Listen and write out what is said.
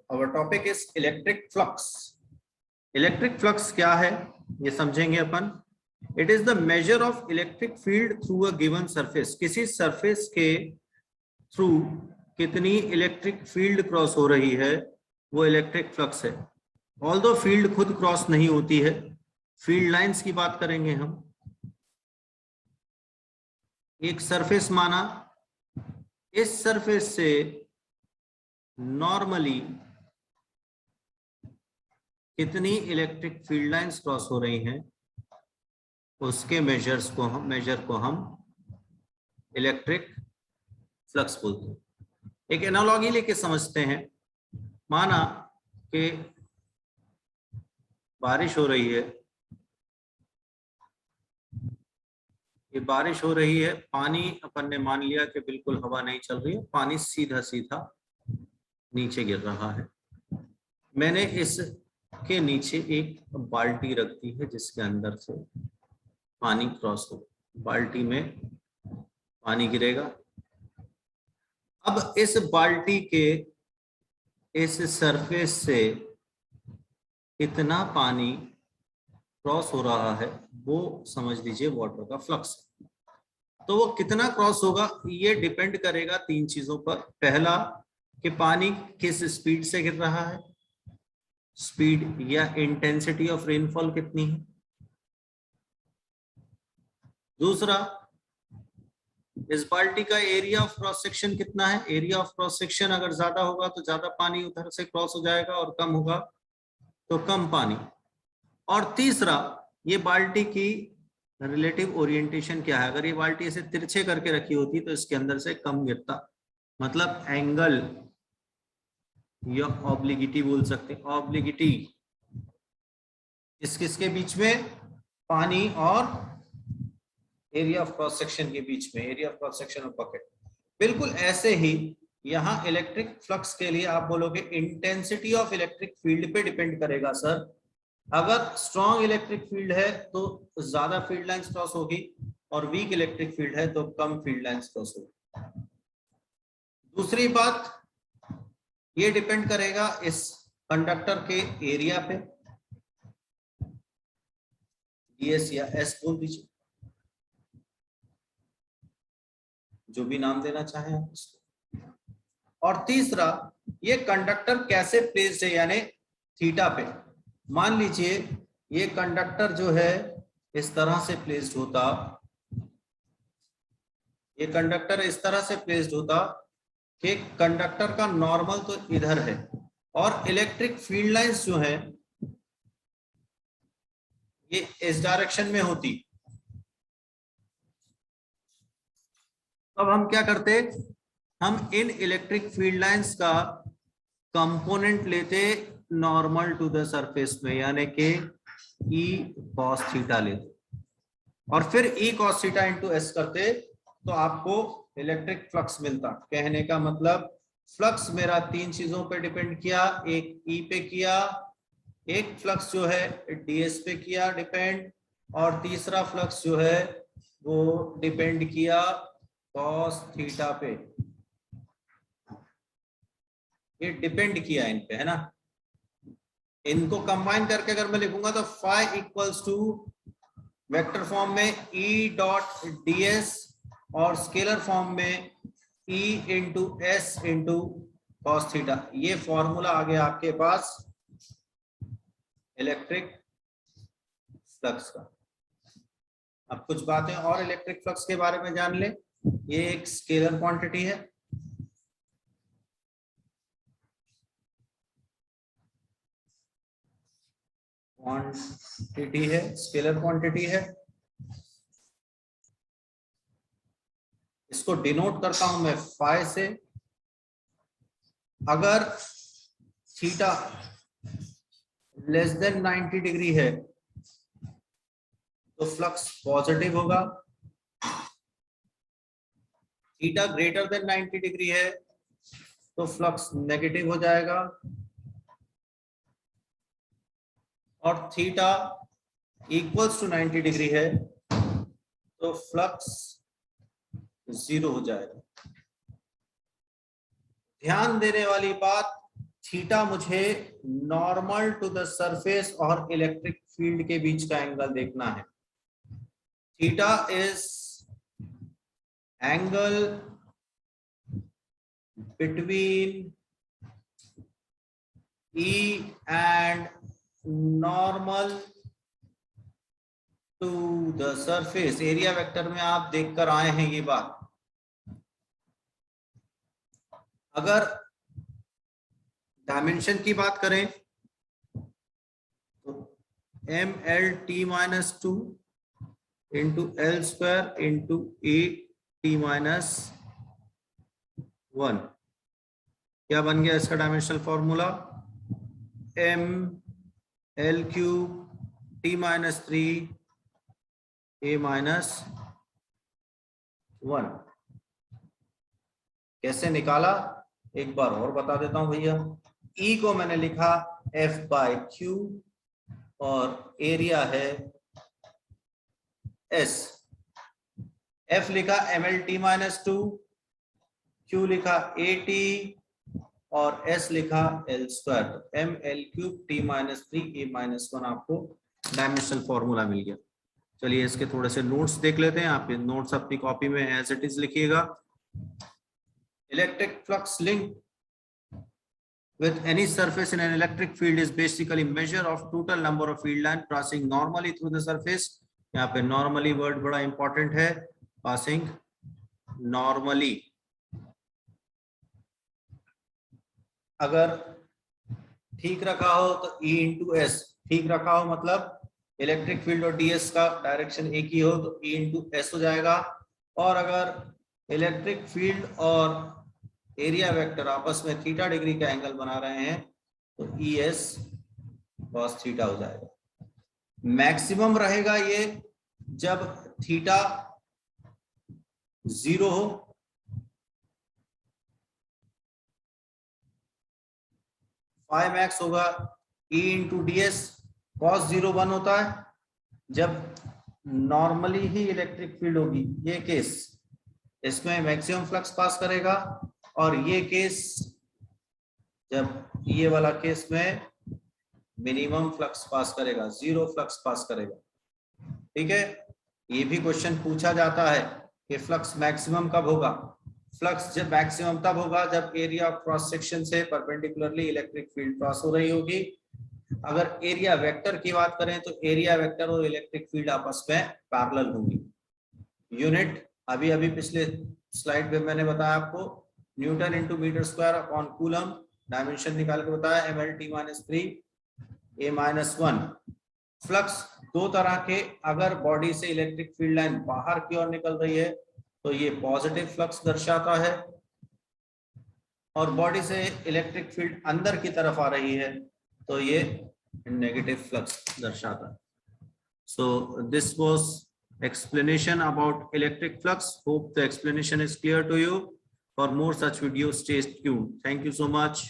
our topic is electric flux. Electric flux क्या है ये समझेंगे अपन. It is the measure of electric field through a given surface. किसी surface के through कितनी इलेक्ट्रिक फील्ड क्रॉस हो रही है वो इलेक्ट्रिक फ्लक्स है. ऑल्दो फील्ड खुद क्रॉस नहीं होती है, फील्ड लाइंस की बात करेंगे हम. एक सरफेस माना, इस सरफेस से नॉर्मली कितनी इलेक्ट्रिक फील्ड लाइंस क्रॉस हो रही हैं उसके मेजर को हम इलेक्ट्रिक फ्लक्स बोलते हैं. एक एनालॉजी लेके समझते हैं. माना कि बारिश हो रही है, ये बारिश हो रही है, पानी अपन ने मान लिया कि बिल्कुल हवा नहीं चल रही है, पानी सीधा सीधा नीचे गिर रहा है. मैंने इसके नीचे एक बाल्टी रख दी है जिसके अंदर से पानी क्रॉस हो, बाल्टी में पानी गिरेगा. अब इस बाल्टी के इस सरफेस से कितना पानी क्रॉस हो रहा है वो समझ लीजिए वाटर का फ्लक्स. तो वो कितना क्रॉस होगा ये डिपेंड करेगा तीन चीजों पर. पहला कि पानी किस स्पीड से गिर रहा है, स्पीड या इंटेंसिटी ऑफ रेनफॉल कितनी है. दूसरा, इस बाल्टी का एरिया ऑफ क्रॉस सेक्शन कितना है. एरिया ऑफ क्रॉस सेक्शन अगर ज्यादा होगा तो ज्यादा पानी उधर से क्रॉस हो जाएगा और कम होगा तो कम पानी. और तीसरा, ये बाल्टी की रिलेटिव ओरिएंटेशन क्या है. अगर ये बाल्टी ऐसे तिरछे करके रखी होती तो इसके अंदर से कम गिरता, मतलब एंगल या ऑब्लिगिटी बोल सकते हैं. ऑब्लिगिटी किसके बीच में, पानी और एरिया ऑफ क्रॉस सेक्शन के बीच में, area of cross section of bucket. बिल्कुल ऐसे ही यहां इलेक्ट्रिक फ्लक्स के लिए आप बोलोगे इंटेंसिटी ऑफ इलेक्ट्रिक फील्ड पे डिपेंड करेगा सर. अगर स्ट्रॉन्ग इलेक्ट्रिक फील्ड है तो ज्यादा फील्ड लाइंस क्रॉस होगी और वीक इलेक्ट्रिक फील्ड है तो कम फील्ड लाइंस क्रॉस होगी. दूसरी बात, ये डिपेंड करेगा इस कंडक्टर के एरिया पे, डीएस या एस बोल दीजिए, जो भी नाम देना चाहें आप उसको. और तीसरा, ये कंडक्टर कैसे प्लेस्ड है यानी थीटा पे. मान लीजिए ये कंडक्टर जो है इस तरह से प्लेस्ड होता, ये कंडक्टर इस तरह से प्लेस्ड होता कि कंडक्टर का नॉर्मल तो इधर है और इलेक्ट्रिक फील्ड लाइंस जो है ये इस डायरेक्शन में होती. अब हम क्या करते, हम इन इलेक्ट्रिक फील्ड लाइंस का कंपोनेंट लेते नॉर्मल टू द सरफेस में, यानी कि ई कॉस थीटा लेते और फिर E cos theta into S करते तो आपको इलेक्ट्रिक फ्लक्स मिलता. कहने का मतलब फ्लक्स मेरा तीन चीजों पे डिपेंड किया. एक ई पे किया, एक फ्लक्स जो है डीएस पे किया डिपेंड, और तीसरा फ्लक्स जो है वो डिपेंड किया कॉस थीटा पे. ये डिपेंड किया इन पे, है ना. इनको कंबाइन करके अगर मैं लिखूंगा तो phi equals to vector form में ई डॉट डीएस और स्केलर फॉर्म में E into S into cos theta. ये फॉर्मूला आ गया आपके पास इलेक्ट्रिक फ्लक्स का. अब कुछ बातें और इलेक्ट्रिक फ्लक्स के बारे में जान ले. ये एक स्केलर क्वांटिटी है, स्केलर क्वांटिटी है. इसको डिनोट करता हूं मैं फाई से. अगर थीटा लेस देन 90 डिग्री है तो फ्लक्स पॉजिटिव होगा, थीटा ग्रेटर देन 90 डिग्री है तो फ्लक्स नेगेटिव हो जाएगा, और थीटा इक्वल्स टू 90 डिग्री है तो फ्लक्स 0 हो जाएगा. ध्यान देने वाली बात, थीटा मुझे नॉर्मल टू द सरफेस और इलेक्ट्रिक फील्ड के बीच का एंगल देखना है। Theta is angle between E and normal to the surface। Area vector में आप देखकर आए हैं ये बात। अगर डायमेंशन की बात करें तो ML_T-2 into L square into A_T-1 क्या बन गया इसका dimensional formula? ML³ T-3 A-1। कैसे निकाला एक बार और बता देता हूं भैया। E को मैंने लिखा F/Q और एरिया है S। F लिखा ML_T-2, Q लिखा AT और S लिखा L square. ML³ T-3 A-1 आपको डायमेंशनल फॉर्मूला मिल गया। चलिए इसके थोड़े से नोट्स देख लेते हैं। आप नोट्स अपनी कॉपी में एज इट इज लिखिएगा। Electric flux link with any surface in an electric field is basically measure of total number of field line passing normally through the surface। यहाँ पे normally वर्ड बड़ा important है। passing normally, अगर ठीक रखा हो तो E इंटू एस ठीक रखा हो, मतलब इलेक्ट्रिक फील्ड और ds का डायरेक्शन एक ही हो तो E इंटू एस हो जाएगा। और अगर इलेक्ट्रिक फील्ड और एरिया वेक्टर आपस में थीटा डिग्री का एंगल बना रहे हैं तो ES cos थीटा हो जाएगा। मैक्सिमम रहेगा ये जब थीटा 0 हो, फाई मैक्स होगा E इंटू ds cos 0 1 होता है जब नॉर्मली ही इलेक्ट्रिक फील्ड होगी। ये केस इसमें मैक्सिमम फ्लक्स पास करेगा और ये केस जब ये वाला केस में मिनिमम फ्लक्स पास करेगा, 0 फ्लक्स पास करेगा। ठीक है, ये भी क्वेश्चन पूछा जाता है कि फ्लक्स मैक्सिमम कब होगा। फ्लक्स जब मैक्सिमम तब होगा जब एरिया ऑफ क्रॉस सेक्शन से परपेंडिकुलरली इलेक्ट्रिक फील्ड क्रॉस हो रही होगी। अगर एरिया वेक्टर की बात करें तो एरिया वेक्टर और इलेक्ट्रिक फील्ड आपस में पैरेलल होंगी। यूनिट अभी अभी पिछले स्लाइड पे मैंने बताया आपको, newton into metre square upon coulomb. Dimension निकाल के बताया ML_T-3 A-1। फ्लक्स दो तरह के, अगर बॉडी से इलेक्ट्रिक फील्ड लाइन बाहर की ओर निकल रही है तो ये पॉजिटिव फ्लक्स दर्शाता है, और बॉडी से इलेक्ट्रिक फील्ड अंदर की तरफ आ रही है तो ये नेगेटिव फ्लक्स दर्शाता है। So this was explanation about electric flux. Hope the explanation is clear to you. For more such videos, stay tuned. Thank you so much.